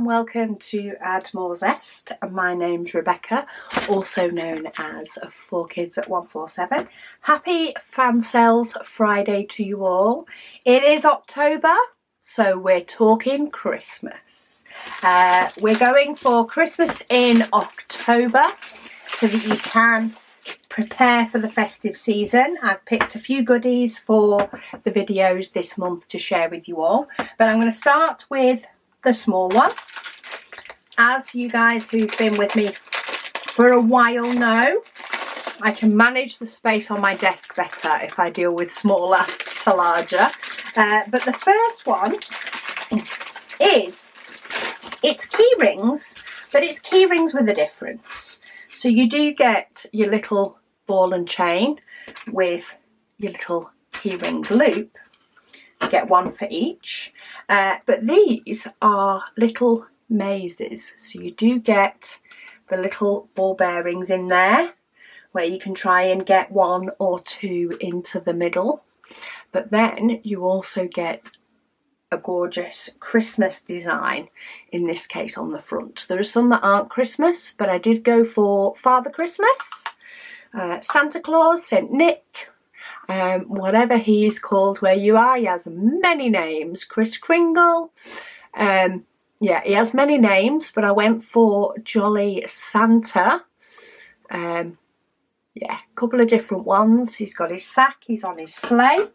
and welcome to Add More Zest. My name's Rebecca, also known as 4Kids at 147. Happy Fansells Friday to you all. It is October, so we're talking Christmas. We're going for Christmas in October so that you can prepare for the festive season. I've picked a few goodies for the videos this month to share with you all, but I'm going to start with the small one. As you guys who've been with me for a while know, I can manage the space on my desk better if I deal with smaller to larger. But the first one is, it's key rings, but it's key rings with a difference. So you do get your little ball and chain with your little keyring loop. You get one for each. But these are little mazes. So you do get the little ball bearings in there where you can try and get one or two into the middle. But then you also get a gorgeous Christmas design, in this case on the front. There are some that aren't Christmas, but I did go for Father Christmas, Santa Claus, Saint Nick, whatever he is called where you are. He has many names. Kris Kringle, yeah, he has many names, but I went for Jolly Santa. Yeah, a couple of different ones. He's got his sack, he's on his sleigh.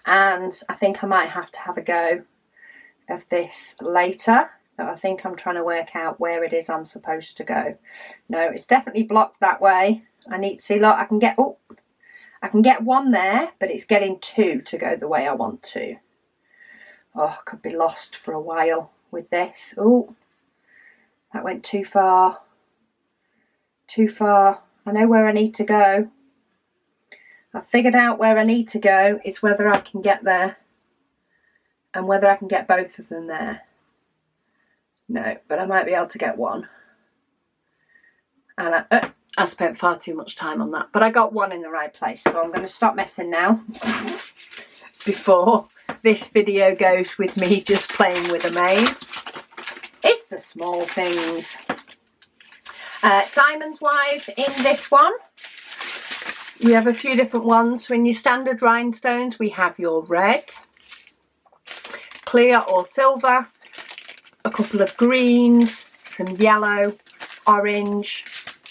And I think I might have to have a go of this later. But I think I'm trying to work out where it is I'm supposed to go. No, it's definitely blocked that way. I need to see, look, I can get one there, but it's getting two to go the way I want to. Oh, I could be lost for a while with this. Oh, that went too far. Too far. I know where I need to go. I've figured out where I need to go. It's whether I can get there and whether I can get both of them there. No, but I might be able to get one. And I spent far too much time on that, but I got one in the right place. So I'm going to stop messing now before this video goes with me just playing with a maze. It's the small things. Diamonds wise in this one, we have a few different ones. So in your standard rhinestones, we have your red, clear or silver, a couple of greens, some yellow, orange,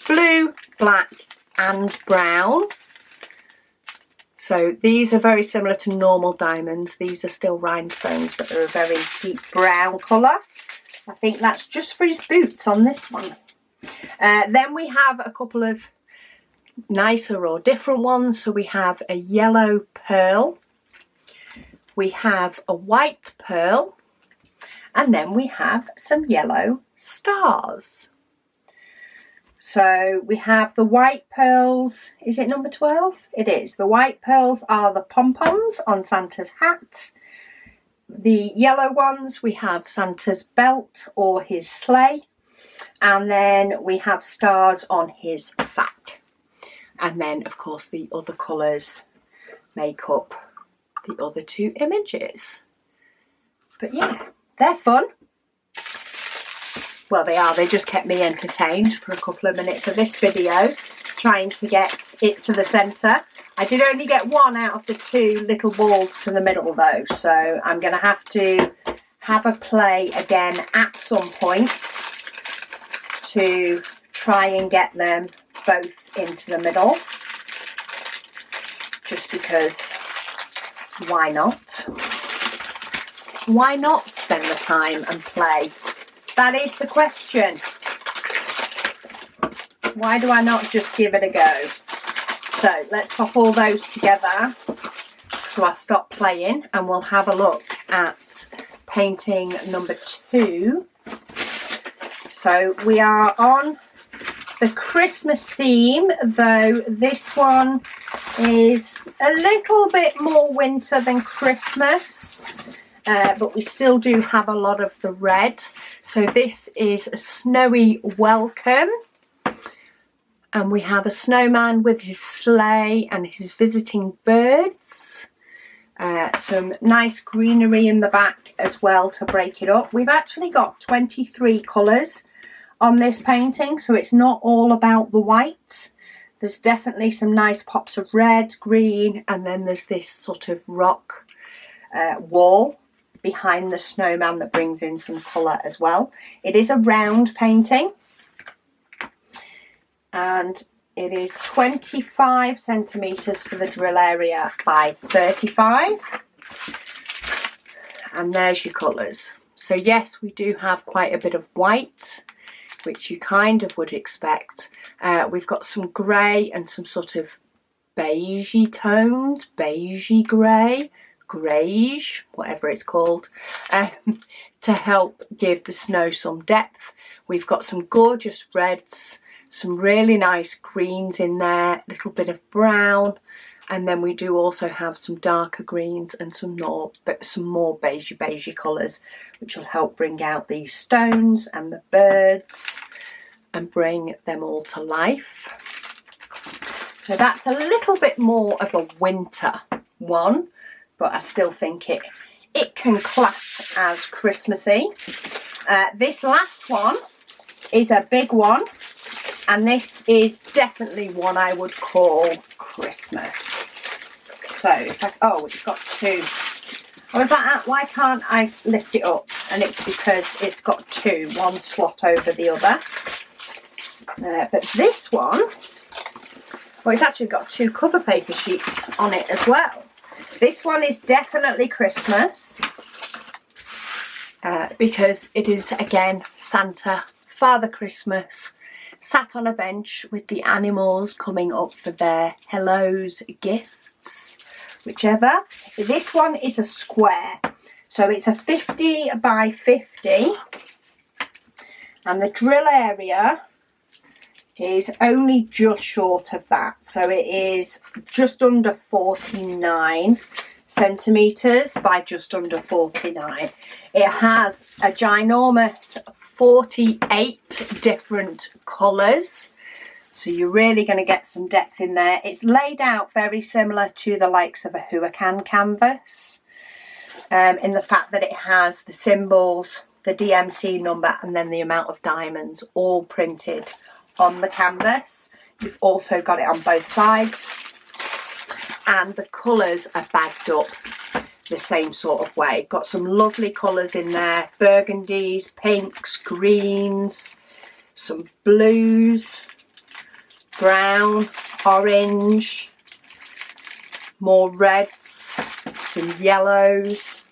blue, black and brown. So these are very similar to normal diamonds. These are still rhinestones, but they're a very deep brown colour. I think that's just for his boots on this one. Then we have a couple of nicer or different ones. So we have a yellow pearl, we have a white pearl, and then we have some yellow stars. So we have the white pearls. Is it number 12? It is. The white pearls are the pom-poms on Santa's hat. The yellow ones, we have Santa's belt or his sleigh. And then we have stars on his sack. And then, of course, the other colours make up the other two images. But yeah, they're fun. Well, they are. They just kept me entertained for a couple of minutes of this video, trying to get it to the centre. I did only get one out of the two little balls to the middle, though. So I'm going to have a play again at some point to try and get them both into the middle, just because why not? Why not spend the time and play? That is the question. Why do I not just give it a go? So let's pop all those together so I stop playing, and we'll have a look at painting number 2. So we are on the Christmas theme, though this one is a little bit more winter than Christmas, but we still do have a lot of the red. So this is a snowy welcome, and we have a snowman with his sleigh and his visiting birds. Some nice greenery in the back as well to break it up. We've actually got 23 colours on this painting, so it's not all about the white. There's definitely some nice pops of red, green, and then there's this sort of rock wall behind the snowman that brings in some colour as well. It is a round painting, and it is 25 centimetres for the drill area by 35. And there's your colours. So yes, we do have quite a bit of white, which you kind of would expect. We've got some grey and some sort of beigey tones, beigey grey, greyish, whatever it's called, to help give the snow some depth. We've got some gorgeous reds, some really nice greens in there, a little bit of brown, and then we do also have some darker greens and some more beigey colours, which will help bring out these stones and the birds and bring them all to life. So that's a little bit more of a winter one, but I still think it can class as Christmassy. This last one is a big one, and this is definitely one I would call Christmas. So, it's got two. I was like, why can't I lift it up? And it's because it's got two, one slot over the other. But this one, well, it's actually got two cover paper sheets on it as well. This one is definitely Christmas because it is, again, Santa, Father Christmas, sat on a bench with the animals coming up for their hellos, gifts, whichever. This one is a square, so it's a 50 by 50, and the drill area is only just short of that, so it is just under 49 centimetres by just under 49. It has a ginormous 48 different colours, so you're really going to get some depth in there. It's laid out very similar to the likes of a Huracan canvas, in the fact that it has the symbols, the DMC number, and then the amount of diamonds all printed on the canvas. You've also got it on both sides, and the colours are bagged up the same sort of way. Got some lovely colours in there, burgundies, pinks, greens, some blues, brown, orange, more reds, some yellows,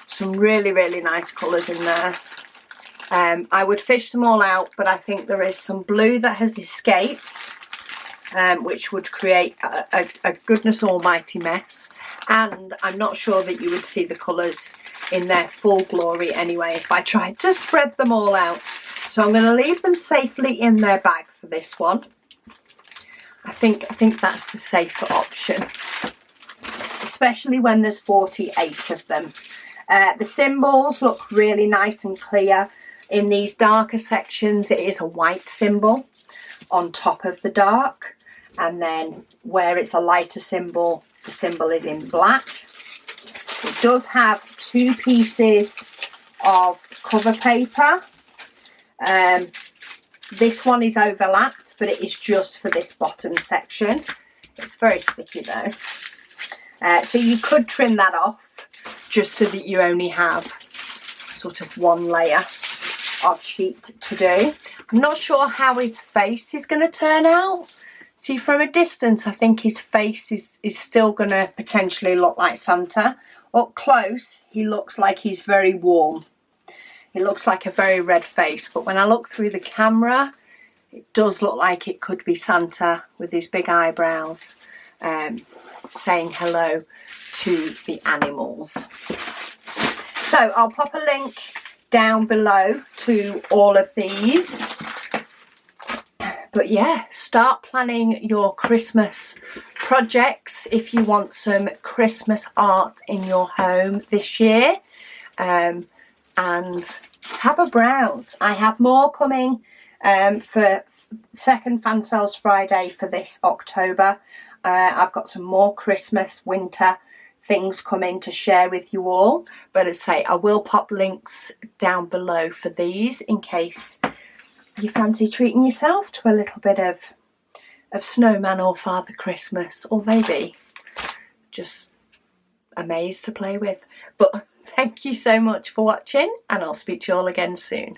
some really nice colours in there. I would fish them all out, but I think there is some blue that has escaped, which would create a goodness almighty mess, and I'm not sure that you would see the colours in their full glory anyway if I tried to spread them all out. So I'm going to leave them safely in their bag for this one. I think that's the safer option, especially when there's 48 of them. The symbols look really nice and clear. In these darker sections, it is a white symbol on top of the dark, and then where it's a lighter symbol, the symbol is in black. It does have two pieces of cover paper. This one is overlapped, but it is just for this bottom section. It's very sticky though. So you could trim that off just so that you only have sort of one layer of sheet to do. I'm not sure how his face is going to turn out. See, from a distance, I think his face is still going to potentially look like Santa. Up close, he looks like he's very warm. It looks like a very red face, but when I look through the camera, it does look like it could be Santa with his big eyebrows, saying hello to the animals. So I'll pop a link down below to all of these. But yeah, start planning your Christmas projects if you want some Christmas art in your home this year. And have a browse. I have more coming for second Fansells Friday for this October. I've got some more Christmas, winter things come in to share with you all. But as I say, I will pop links down below for these in case you fancy treating yourself to a little bit of snowman or Father Christmas, or maybe just a maze to play with. But thank you so much for watching, and I'll speak to you all again soon.